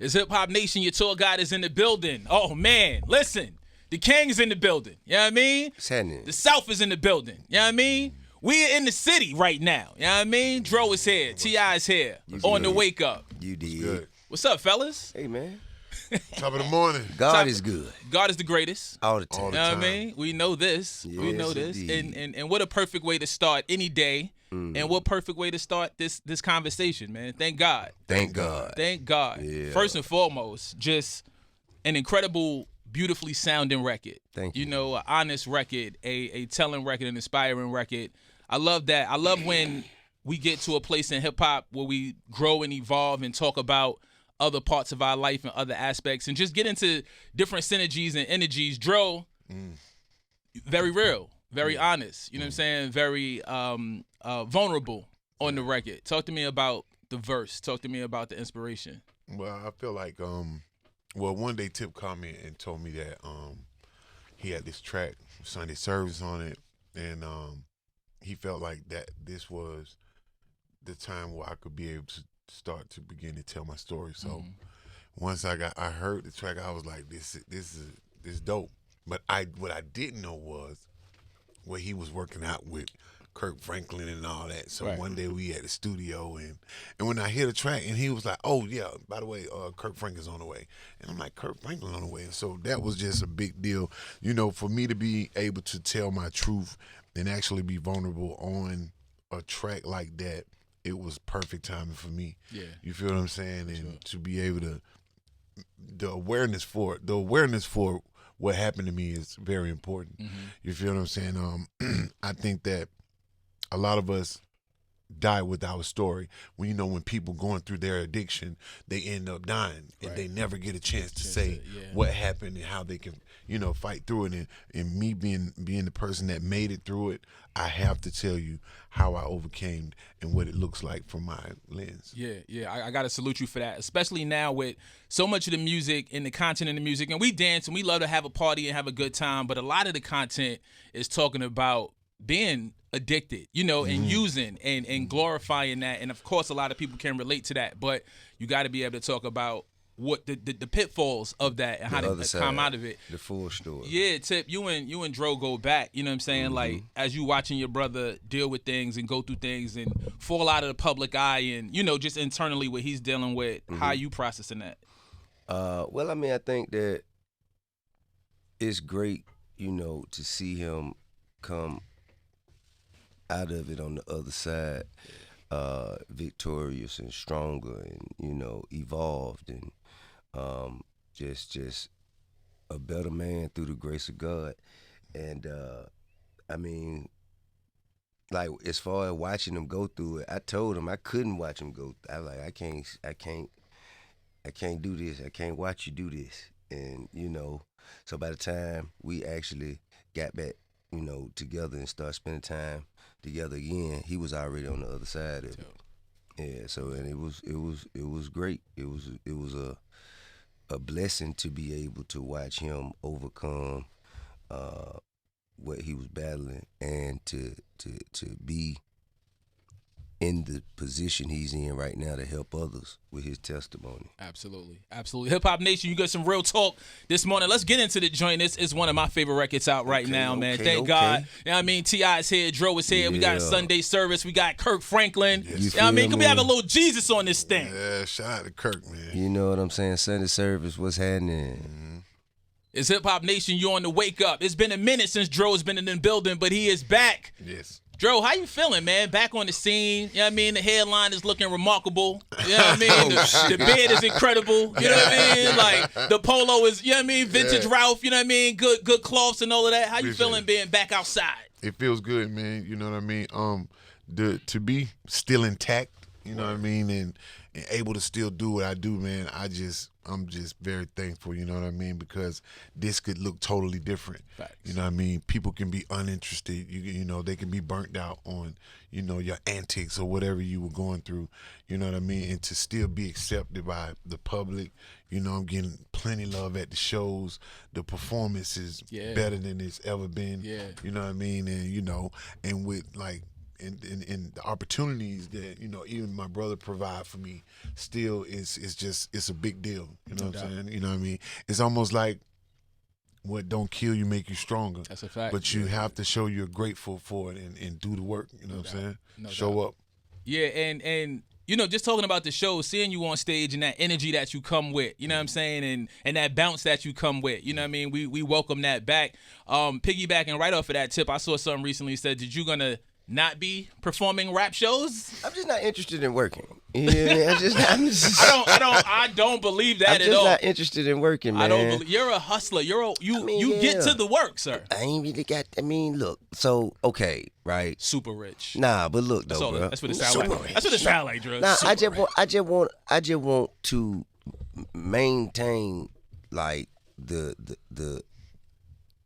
It's Hip Hop Nation. Your tour guide is in the building. Oh, man. Listen. The King is in the building. You know what I mean? What's happening? The South is in the building. You know what I mean? We in the city right now. You know what I mean? Dro is here. T.I. is here. On the wake up. You did. Good. What's up, fellas? Hey, man. Top of the morning. God is good. God is the greatest. All the time. All You the know what I time. mean? We know this. We Yes, know this. indeed. And what a perfect way to start any day. And what perfect way to start this conversation, man. Thank God. Thank God. Thank God. Yeah. First and foremost, just an incredible, beautifully sounding record. Thank you. You know, an honest record, a telling record, an inspiring record. I love that. I love when we get to a place in hip hop where we grow and evolve and talk about other parts of our life and other aspects and just get into different synergies and energies. Dro, very real, very honest. You know what I'm saying? Very vulnerable on the record. Talk to me about the verse. Talk to me about the inspiration. Well, I feel like, well, one day Tip called me and told me that he had this track, Sunday Service, on it, and he felt like that this was the time where I could be able to start to begin to tell my story. So once I heard the track, I was like, this is dope. But what I didn't know was what he was working out with Kirk Franklin and all that. So one day we at the studio and when I hear the track and he was like, oh yeah, by the way, Kirk Franklin's on the way. And I'm like, Kirk Franklin on the way. And so that was just a big deal, you know, for me to be able to tell my truth and actually be vulnerable on a track like that. It was perfect timing for me. Yeah. You feel what I'm saying? And to be able to, the awareness for what happened to me is very important. You feel what I'm saying? I think that a lot of us die with our story. When when people going through their addiction, they end up dying and they never get a chance to say what happened and how they can, fight through it. And me being the person that made it through it, I have to tell you how I overcame and what it looks like from my lens. Yeah. I got to salute you for that, especially now with so much of the music and the content in the music. And we dance and we love to have a party and have a good time, but a lot of the content is talking about being addicted, and using and glorifying that. And of course, a lot of people can relate to that, but you got to be able to talk about what the pitfalls of that and how to come out of it. The full story. Yeah, Tip, you and Dro go back, you know what I'm saying? Like, as you watching your brother deal with things and go through things and fall out of the public eye and, just internally what he's dealing with, how you processing that? Well, I mean, I think that it's great, to see him come out of it on the other side, victorious and stronger and, evolved and just a better man through the grace of God. And I mean, like, as far as watching him go through it, I told him I couldn't watch him go. I was like, I can't do this. I can't watch you do this. And, so by the time we actually got back, together and start spending time together again, he was already on the other side of it. Yeah, so and it was great. It was a blessing to be able to watch him overcome what he was battling and to be in the position he's in right now to help others with his testimony. Absolutely. Hip Hop Nation, you got some real talk this morning. Let's get into the joint. This is one of my favorite records out right now, man. Thank God. You know what I mean? T.I. is here. Dro is here. Yeah. We got Sunday Service. We got Kirk Franklin. Yes. You know what I mean? Can we have a little Jesus on this thing? Yeah, shout out to Kirk, man. You know what I'm saying? Sunday Service, what's happening? It's Hip Hop Nation. You on the wake up. It's been a minute since Dro's been in the building, but he is back. Yes. Dro, how you feeling, man? Back on the scene. You know what I mean? The headline is looking remarkable. You know what I mean? The beard is incredible. You know what I mean? Like, the polo is, you know what I mean? Vintage Ralph, you know what I mean? Good cloths and all of that. How you feeling being back outside? It feels good, man. You know what I mean? To be still intact, you know what I mean? And able to still do what I do, man, I'm just very thankful, you know what I mean? Because this could look totally different. Facts. You know what I mean? People can be uninterested. You know, they can be burnt out on, your antics or whatever you were going through. You know what I mean? And to still be accepted by the public. I'm getting plenty love at the shows. The performance is better than it's ever been. Yeah. You know what I mean? And, and with, like, the opportunities that even my brother provide for me still is just it's a big deal. You know what I'm saying? You know what I mean? It's almost like what don't kill you make you stronger. That's a fact. But you have to show you're grateful for it and do the work. You know what I'm saying? Show up. Yeah, and just talking about the show, seeing you on stage and that energy that you come with, you know what I'm saying, and that bounce that you come with, you know what I mean? We welcome that back. Piggybacking right off of that tip, I saw something recently said that you're gonna not be performing rap shows. I'm just not interested in working. Yeah, I don't believe that at all. I'm just not interested in working, man. I don't believe you're a hustler. You get to the work, sir. I ain't really got. Look. So okay, right? Super rich. Nah, but look though, bro. That's what it sound like. That's what it sound like, Dro. Nah, I just want to maintain like the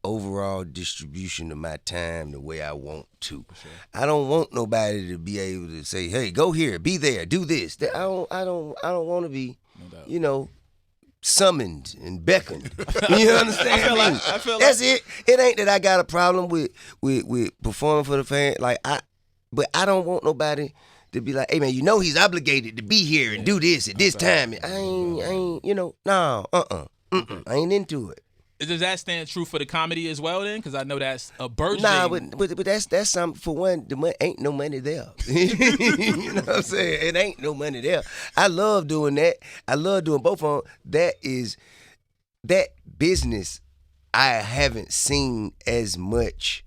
overall distribution of my time the way I want to. Sure. I don't want nobody to be able to say, "Hey, go here, be there, do this." I don't want to be, summoned and beckoned. You understand? I feel that's it. It ain't that I got a problem with performing for the fan. But I don't want nobody to be like, "Hey man, he's obligated to be here and do this at this time." I ain't, no, I ain't into it. Does that stand true for the comedy as well then? Because I know that's a burgeoning. Nah, but that's something. For one, ain't no money there. You know what I'm saying? It ain't no money there. I love doing that. I love doing both of them. That business, I haven't seen as much,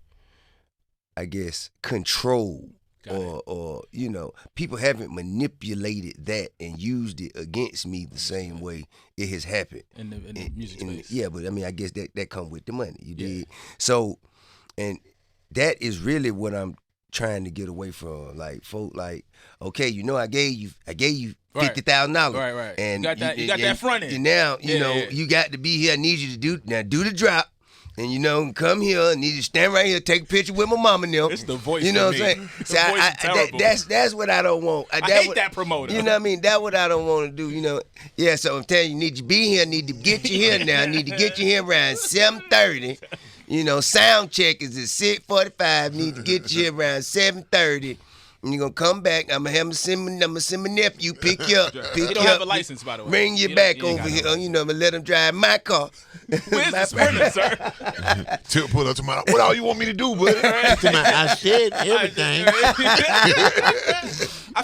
I guess, control. Or people haven't manipulated that and used it against me the same way it has happened in the music space. Yeah, but I guess that come with the money. You did. So, and that is really what I'm trying to get away from. Like, folk, like, okay, I gave you $50,000. Right. And you got that front end. And now you got to be here. I need you to do the drop. And come here, I need you to stand right here, take a picture with my mama now. It's the voice. You know what I'm saying? That's what I don't want. I hate that promoter. You know what I mean? That's what I don't want to do. Yeah, so I'm telling you, need to be here, need to get you here now. I need to get you here around 7:30. Sound check is at 6:45. Need to get you here around 7:30. And you're gonna come back. I'm gonna send my nephew pick you up. He don't have a license, by the way. Bring you back over here. I'm gonna let him drive my car. Where's the Sprinter, sir? Till pull up to my. What all you want me to do, buddy? I said everything. I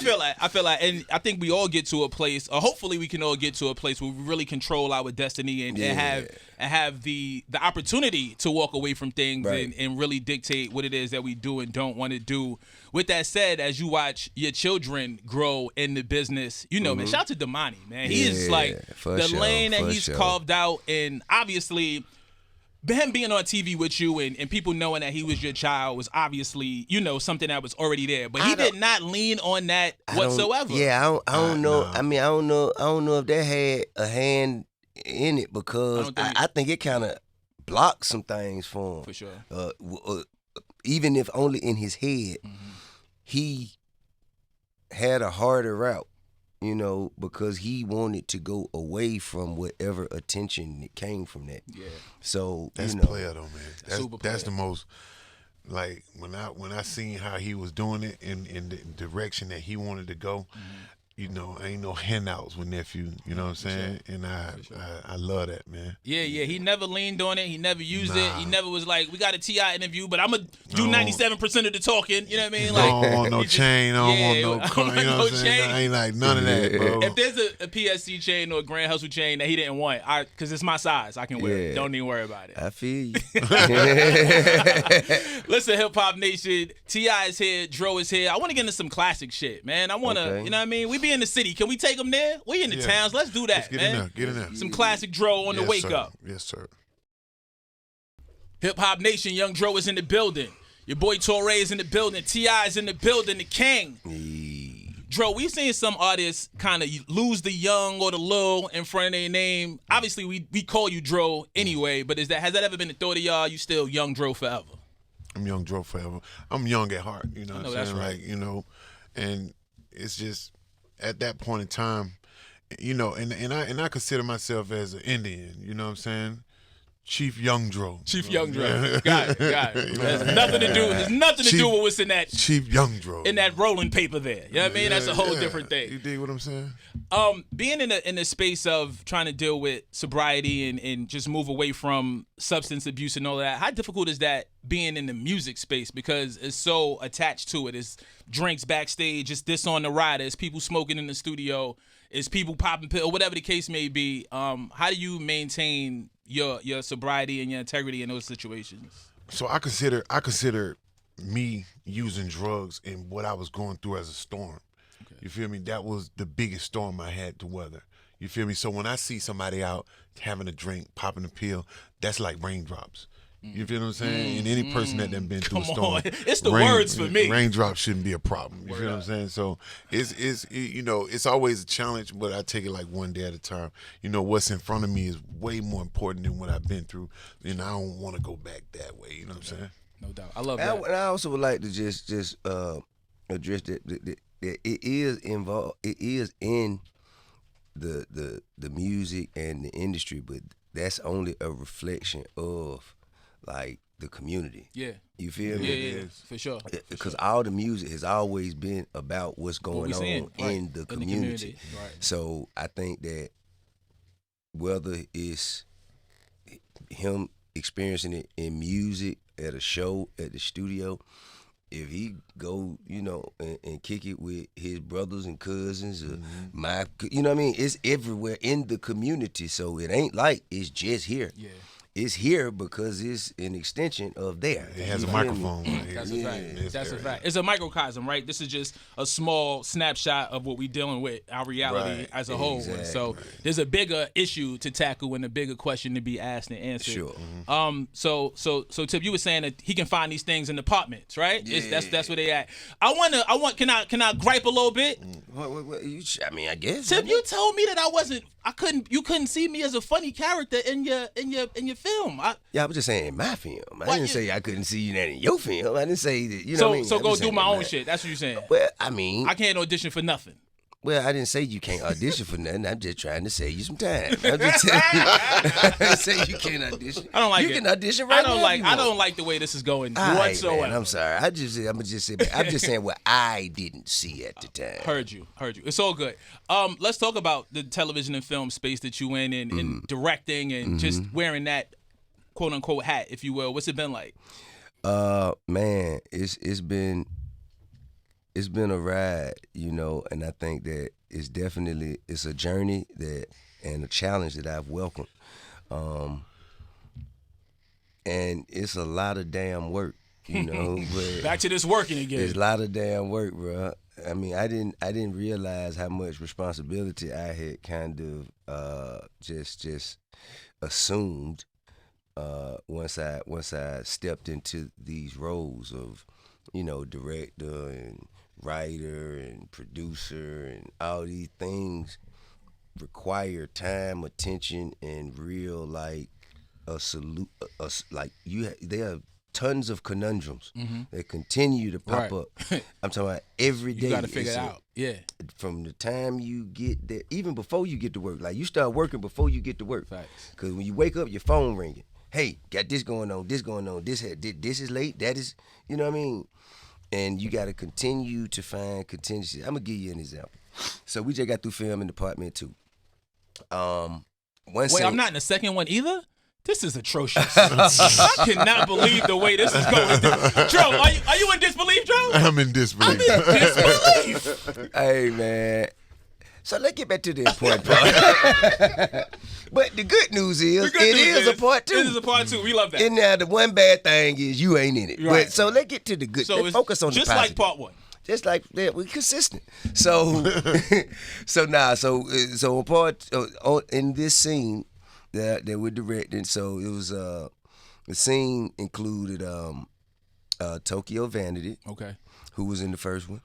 feel like, and I think we all get to a place, or hopefully we can all get to a place where we really control our destiny and have the opportunity to walk away from things and really dictate what it is that we do and don't want to do. With that said, as you watch your children grow in the business, man, shout out to Damani, man. He is like the lane that he's carved out, and obviously him being on TV with you and people knowing that he was your child was obviously, something that was already there. But he did not lean on that whatsoever. I don't know. I don't know if that had a hand in it, because I think it kind of blocked some things for him. For sure. Even if only in his head, he had a harder route, because he wanted to go away from whatever attention that came from that. Yeah. So that's player though, man. That's the most. Like when I seen how he was doing it in the direction that he wanted to go. Ain't no handouts with nephew, you know what I'm saying? Sure. And I love that, man. Yeah. He never leaned on it. He never used it. He never was like, we got a T.I. interview, but I'm going to do 97% of the talking. You know what I mean? Like, I don't want no chain. I don't want no car. You know what I'm saying? I ain't like none of that, bro. If there's a PSC chain or a Grand Hustle chain that he didn't want, because it's my size, I can wear it. Don't even worry about it. I feel you. Listen, Hip Hop Nation, T.I. is here, Dro is here. I want to get into some classic shit, man. I want to, you know what I mean? We be in the city. Can we take them there? We in the towns. Let's do that, man. Get in there. Some classic Dro on the wake up. Yes, sir. Hip Hop Nation, Young Dro is in the building. Your boy Torae is in the building. T.I. is in the building. The King. Dro, we've seen some artists kind of lose the young or the little in front of their name. Obviously, we call you Dro anyway, but has that ever been a thought of y'all? You still Young Dro forever? I'm Young Dro forever. I'm young at heart, you know what I'm saying? That's right. Like, and it's just at that point in time, and I consider myself as an Indian, you know what I'm saying? Chief Young Dro. Chief Young Dro. Got it. There's nothing to do. There's nothing to do with what's in that. Chief Young Dro. In that rolling paper there. You know what I mean? That's a whole different thing. You dig what I'm saying? Being in the space of trying to deal with sobriety and just move away from substance abuse and all that, how difficult is that being in the music space? Because it's so attached to it. It's drinks backstage, it's this on the rider, it's people smoking in the studio, it's people popping pills, whatever the case may be. How do you maintain your sobriety and your integrity in those situations? So I consider me using drugs and what I was going through as a storm. Okay. You feel me? That was the biggest storm I had to weather. You feel me? So when I see somebody out having a drink, popping a pill, that's like raindrops. You feel what I'm saying? And any person that done been through a storm, it's the words for me. Raindrops shouldn't be a problem. You feel what I'm saying? So it's always a challenge, but I take it like one day at a time. You know, what's in front of me is way more important than what I've been through, and I don't want to go back that way. You know what I'm saying? No doubt. I love that. And I also would like to just address that it is involved. It is in the music and the industry, but that's only a reflection of like the community. Yeah. You feel me? Yeah, for sure. Because all the music has always been about what's going on in the community. Right. So I think that whether it's him experiencing it in music, at a show, at the studio, if he go, and kick it with his brothers and cousins, or you know what I mean? It's everywhere in the community. So it ain't like it's just here. Yeah. It's here because it's an extension of there. It has a microphone. Right That's a fact. That's a fact. It's a microcosm, right? This is just a small snapshot of what we're dealing with, our reality as a whole. Exactly. So there's a bigger issue to tackle and a bigger question to be asked and answered. Sure. So Tip, you were saying that he can find these things in apartments, right? Yeah. That's where they at. Can I gripe a little bit? I guess. Tip, you told me that you couldn't see me as a funny character in your film. I was just saying in my film. I didn't say I couldn't see you that in your film. I didn't say that, what I mean? So go do my own shit. That's what you're saying. Well, I mean, I can't audition for nothing. Well, I didn't say you can't audition for nothing. I'm just trying to save you some time. I'm just telling you. I didn't say you can't audition. I don't like it. You can audition right now. I don't like the way this is going whatsoever. Man, I'm sorry. I'm just saying what I didn't see at the time. Heard you. It's all good. Let's talk about the television and film space that you in and directing and just wearing that quote unquote hat, if you will. What's it been like? Man, it's been a ride, and I think that it's a journey and a challenge that I've welcomed. And it's a lot of damn work, but back to this working again. It's a lot of damn work, bro. I mean, I didn't realize how much responsibility I had kind of just assumed once I stepped into these roles of, director and writer and producer, and all these things require time, attention, and real there are tons of conundrums that continue to pop up. I'm talking about every day. You got to figure it out. Yeah. From the time you get there, even before you get to work, like you start working before you get to work. Because when you wake up, your phone ringing. Hey, got this going on, this is late, that is, you know what I mean? And you got to continue to find contingency. I'm going to give you an example. So we just got through filming Department 2. Wait, I'm not in the second one either? This is atrocious. I cannot believe the way this is going. Dro, are you in disbelief, Dro? I'm in disbelief. Hey, man. So let's get back to the important part. But the good news is, it is a part 2. It is a part 2. We love that. And now the one bad thing is you ain't in it. Right. But so let's get to the good. So let's focus on the positive. Just like part 1. Just like that, we're consistent. So, so on part in this scene that we're directing, so it was the scene included Tokyo Vanity, who was in the first one,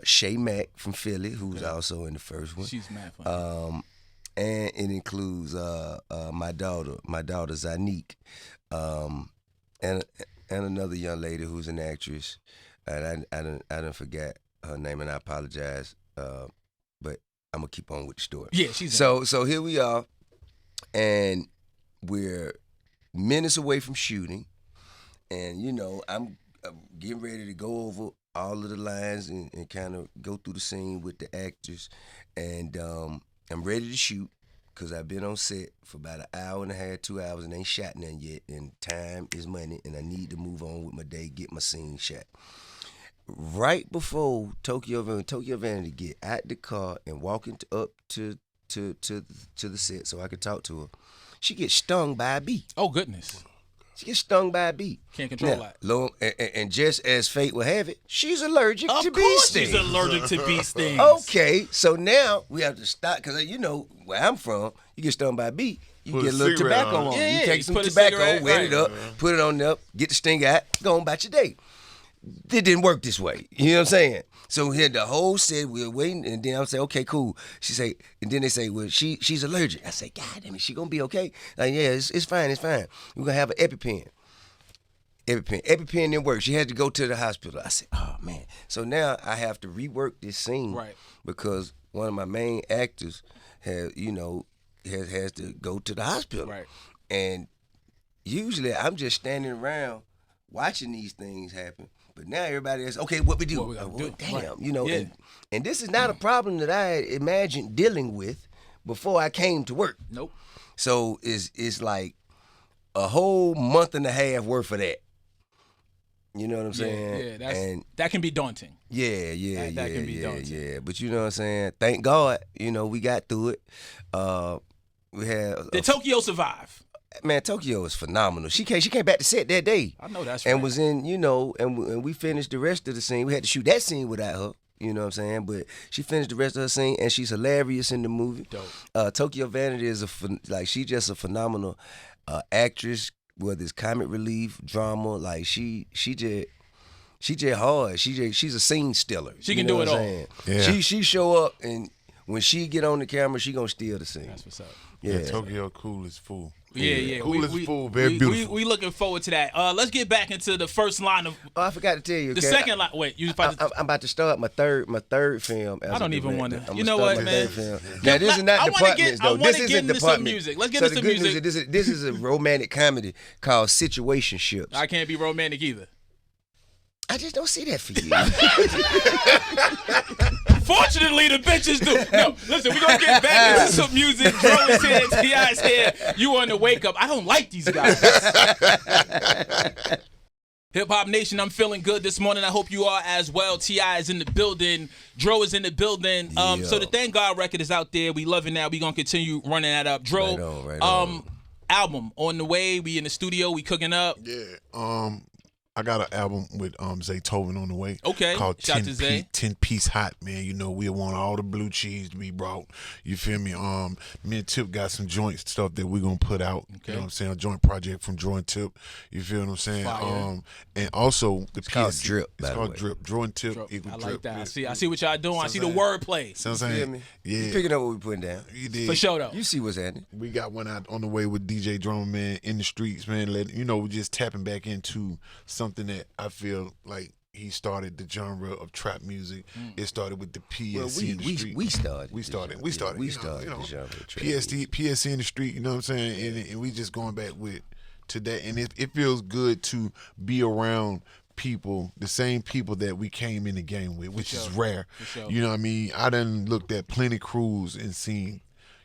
Shay Mack from Philly, who was also in the first one. She's mad funny. And it includes my daughter Zanique, and another young lady who's an actress. And I didn't forget her name, and I apologize. But I'm gonna keep on with the story. Yeah, she's so here we are, and we're minutes away from shooting, and I'm getting ready to go over all of the lines and kind of go through the scene with the actors, and I'm ready to shoot because I've been on set for about an hour and a half, 2 hours, and ain't shot nothing yet. And time is money, and I need to move on with my day, get my scene shot. Right before Tokyo Vanity get out the car and walking up to the set so I could talk to her, she gets stung by a bee. Oh, goodness. She gets stung by a bee. Can't control that. And just as fate will have it, she's allergic to bee Of stings. course she's allergic to bee stings. Okay, so now we have to stop, because where I'm from, you get stung by a bee, you Put get a a little cigarette tobacco on on. it. You Yeah, take you some put a tobacco, cigarette, wet right. it up, put it on there, get the sting out, go on about your day. It didn't work this way. You know what I'm saying? So we had the whole set, we were waiting, and then I would say, okay, cool. She say, and then they say, well, she's allergic. I say, God damn it, she gonna be okay? Like, yeah, it's fine. We're gonna have an EpiPen. EpiPen didn't work. She had to go to the hospital. I said, oh man. So now I have to rework this scene, Right, because one of my main actors has to go to the hospital. right. And usually I'm just standing around watching these things happen. But now everybody is, okay, what we do? What we gonna do? Damn, Right. Yeah. and this is not a problem that I had imagined dealing with before I came to work. Nope. So it's like a whole month and a half worth of that. You know what I'm saying? Yeah, that can be daunting. Yeah, That can be daunting. yeah. But you know what I'm saying? Thank God, we got through it. We had Did Tokyo survive? Man, Tokyo is phenomenal. She came back to set that day. I know that's and right. was in, and we finished the rest of the scene. We had to shoot that scene without her. You know what I'm saying? But she finished the rest of her scene, and she's hilarious in the movie. Dope. Tokyo Vanity is she's just a phenomenal actress, whether it's comic relief, drama. Like she just hard. She's a scene stealer. She can do it all. Yeah. She show up, and when she get on the camera, she gonna steal the scene. That's what's up. Yeah. Tokyo cool as fool. Yeah. Cool as fool, very beautiful. We looking forward to that. Let's get back into the first line of Oh, I forgot to tell you. the okay? second line. Wait, you about to? I'm about to start my third film. As I don't a even director. wanna- I'm you gonna know start what, my man? third film. Now this is not I wanna departments get- I though. wanna This get isn't into some department. music. Let's get so into the some good music. News is this is a romantic comedy called Situationships. I can't be romantic either. I just don't see that for you. Fortunately, the bitches do. No, listen, we're going to get back into some music. Dro is here, T.I.'s here. You on the wake up. I don't like these guys. Hip Hop Nation, I'm feeling good this morning. I hope you are as well. T.I. is in the building. Dro is in the building. So the Thank God record is out there. We loving that. We're going to continue running that up. Dro, Right on. album on the way. We in the studio. We cooking up. Yeah. I got an album with Zaytoven on the way. Okay. Called Shout out to Zay. 10 Piece Hot, man. We want all the blue cheese to be brought. You feel me? Me and Tip got some joint stuff that we're gonna put out. Okay. You know what I'm saying? A joint project from Dro and Tip. You feel what I'm saying? Fire. And also the It's called PSC. Drip, It's by the called way. Drip. Dro and Tip Dro, equal I Drip. like that. Yeah. I see what y'all doing. I see the Sounds wordplay. See what I'm You feel saying? me? Yeah. You picking up what we putting down. You did. For sure, though. You see what's happening. We got one out on the way with DJ Drummer, man, in the streets, man. We're just tapping back into something that I feel like he started the genre of trap music. It started with the PSC in the street. we started. We started. the the genre of trap music. PSC in the street. You know what I'm saying? And we just going back with to that. And it feels good to be around people, the same people that we came in the game with, which is rare. sure. You know what I mean? I done looked at plenty crews and seen,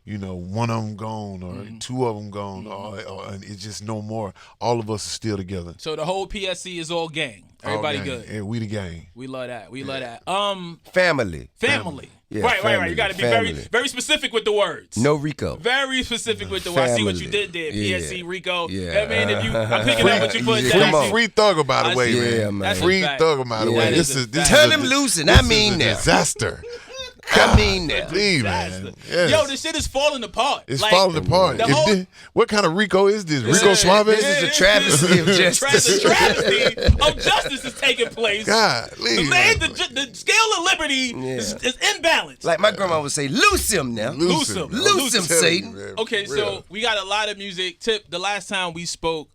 one of them gone or two of them gone, or and it's just no more. All of us are still together. So the whole PSC is all gang. Everybody All gang. good. And we the gang. We love that. We love that. Family. Family. Yeah, right. family, You got to be family. very specific with the words. No Rico. Very specific with the words. I see what you Family. did there. Yeah. PSC, Rico. Yeah. I mean, I'm picking up what you put Come down. on. Free Thugger, by I the way, see. man. Yeah, man. That's a Free fact. Thugger, by the Yeah. way. That This is a is this fact. Tell is him a- loosen. this I mean is a that. disaster. I mean that. Leave, man. Yes. Yo, this shit is falling apart. It's Like, falling apart. the whole- What kind of Rico is this? Rico Yeah, Suave? This is a travesty of justice. The travesty of justice is taking place. God, The leave. man, the scale of liberty is imbalanced. Like my grandma would say, loose him now. Loose him. Loose him, Tell Satan. you, man. Okay, Real. so we got a lot of music. Tip, the last time we spoke,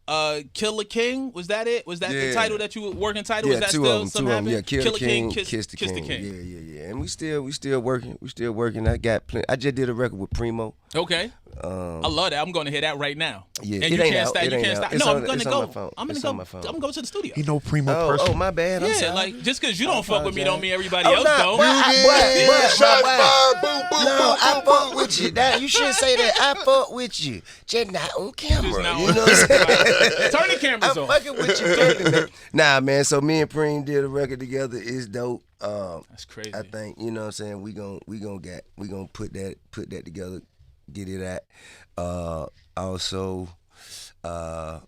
Killer King, was that it? Was that the Yeah. title that you were working title? Yeah, Was that two still of them. something Two of them. happened? Yeah, Kill the King, Kiss Kiss the King. King. Yeah. And we still working. We still working. I got plenty. I just did a record with Primo. Okay. I love that. I'm going to hear that right now. Yeah, And it you ain't can't out. stop. It You ain't can't out. stop. It's No, on- I'm gonna it's on go. my phone. I'm gonna It's go. on my phone. I'm gonna go to the studio. He no primo person. Oh, my bad. I'm Yeah, sorry. like just because you don't fuck with me don't mean everybody Oh, else nah, don't. but Shots why? fired. Boom, boom, No, boom, I boom, fuck boom. with you. That you shouldn't say that. I fuck with you, just not on camera. Just not you on- know what I'm saying? Turn the cameras I'm off. fucking with you, totally. Nah, man. So me and Preem did a record together. It's dope. That's crazy. I think you know what I'm saying. We gonna put that together, get it at. Also, I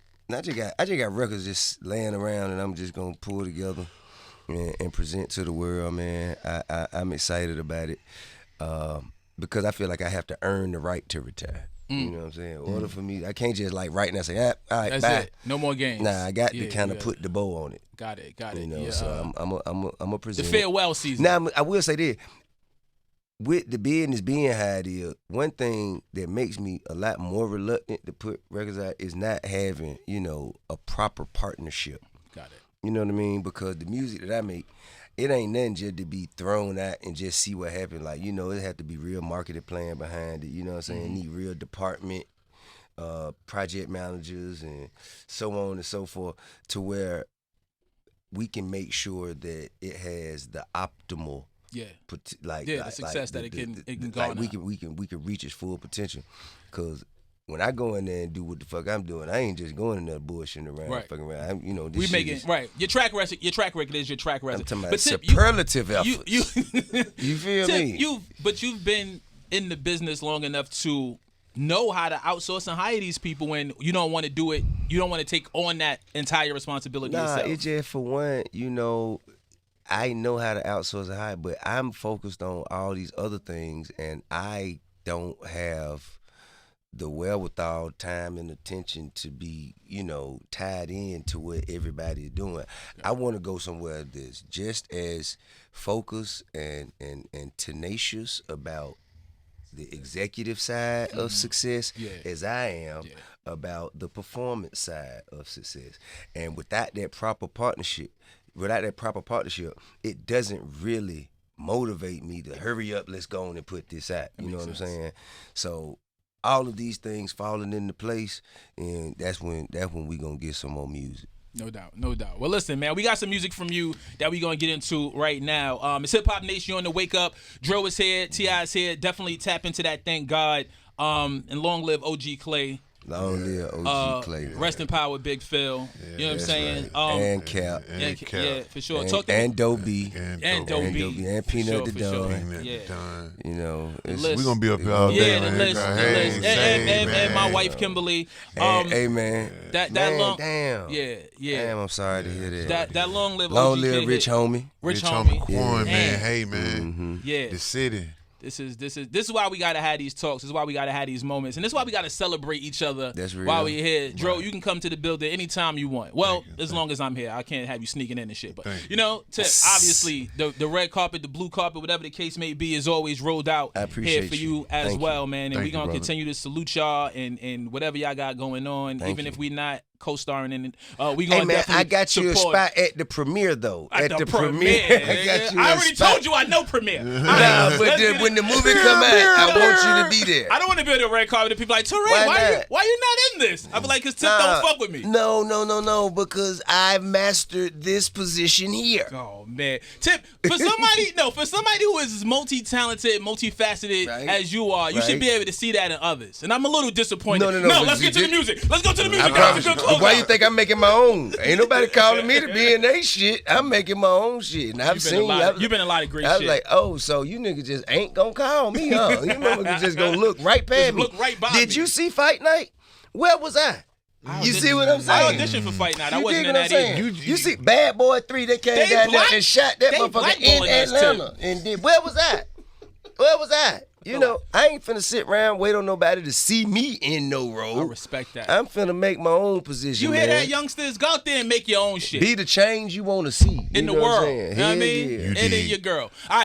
just got records just laying around, and I'm just gonna pull together and present to the world, man. I'm excited about it because I feel like I have to earn the right to retire. You know what I'm saying? In order for me, I can't just like right now say, all right, That's bye. it. No more games. Nah, I got to Yeah, kind of yeah. put the bow on it. Got it. You know, Yeah, so I'm a present. the farewell season. Now I will say this: with the business being how it is, one thing that makes me a lot more reluctant to put records out is not having, a proper partnership. Got it. You know what I mean? Because the music that I make, it ain't nothing just to be thrown out and just see what happens. Like, it have to be real marketing plan behind it. You know what I'm saying? Need real department, project managers, and so on and so forth, to where we can make sure that it has the optimal, the success that it can like garner. we can reach its full potential. Because when I go in there and do what the fuck I'm doing, I ain't just going in there bullshitting around, fucking around. This We shit making is, right. Your track record is your track record. I'm talking about But Tip, superlative efforts. You You feel Tip, me? You've been in the business long enough to know how to outsource and hire these people when you don't want to do it. You don't want to take on that entire responsibility Nah, yourself. it's just for one, I know how to outsource and hire, but I'm focused on all these other things, and I don't have the wherewithal, time, and attention to be, tied in to what everybody is doing. I want to go somewhere that's just as focused and tenacious about the executive side of success as I am about the performance side of success. And without that proper partnership, it doesn't really motivate me to hurry up, let's go on and put this out. You know what I'm saying? So all of these things falling into place, and that's when we gonna get some more music. No doubt. Well, listen, man, we got some music from you that we're going to get into right now. It's Hip Hop Nation. You're on the Wake Up. Dro is here. T.I. is here. Definitely tap into that, thank God. And long live OG Clay. Long live OG Clay. Rest in power, Big Phil. You know what I'm saying? Right. And Cap. Yeah, for sure. And Doe B. And Doe B. And Peanut the sure. Don. Yeah. We're going to be up here all day. Yeah, the list. And my wife, Kimberly. Hey, man. That man, long. damn. Yeah. Damn, I'm sorry to hear that. That long live Long OG live Clay Rich hit. Homie. Rich Homie Homie. Quan, man. And- Hey, man. Yeah. The city. This is why we gotta have these talks. This is why we gotta have these moments, and this is why we gotta celebrate each other. That's real. While we're here, Dro, you can come to the building anytime you want. Well, as long as I'm here, I can't have you sneaking in and shit. But Tip, obviously, the red carpet, the blue carpet, whatever the case may be, is always rolled out I appreciate here for you. you as Thank well, you. man. And Thank we're you, gonna brother. continue to salute y'all and whatever y'all got going on, Thank even you. if we not co-starring in it. We gonna Hey, man, definitely I got you support. a spot at the premiere, though. At the premiere. I got you I a already spot. told you I know premiere. Nah, but when the movie come out, I want you to be there. I don't want to be on the red carpet and people like, Torae, Why why not? you not in this? I be like, cause Tip don't fuck with me. No, because I've mastered this position here. Oh man, Tip, for somebody who is as multi-talented, multifaceted Right. as you are, you should Right. be able to see that in others. And I'm a little disappointed. No, let's but get to you the music. Let's go to the music. I That's promise a good you. close Why out. you think I'm making my own? Ain't nobody calling me to be in they shit. I'm making my own shit. And I've seen You've been a lot of great I was shit. like, oh, so you niggas just ain't gonna call me, huh? You motherfuckers just gonna look right past Just me. look right by Did me. you see Fight Night? Where was I? You see what I'm I saying? auditioned for Fight Night. I You wasn't dig in what I'm that saying? either. You see Bad Boy 3, they came They down black- there and shot that they motherfucker in blackballing us, Atlanta. And did, where was I? Where was I? You know, I ain't finna sit around wait on nobody to see me in no role. I respect that. I'm finna make my own position. You hear man. that, youngsters? Go out there and make your own shit Be the change you want to see in you the know what I'm world. saying? You know what I Hell mean? yeah. And then dig. your girl. All right.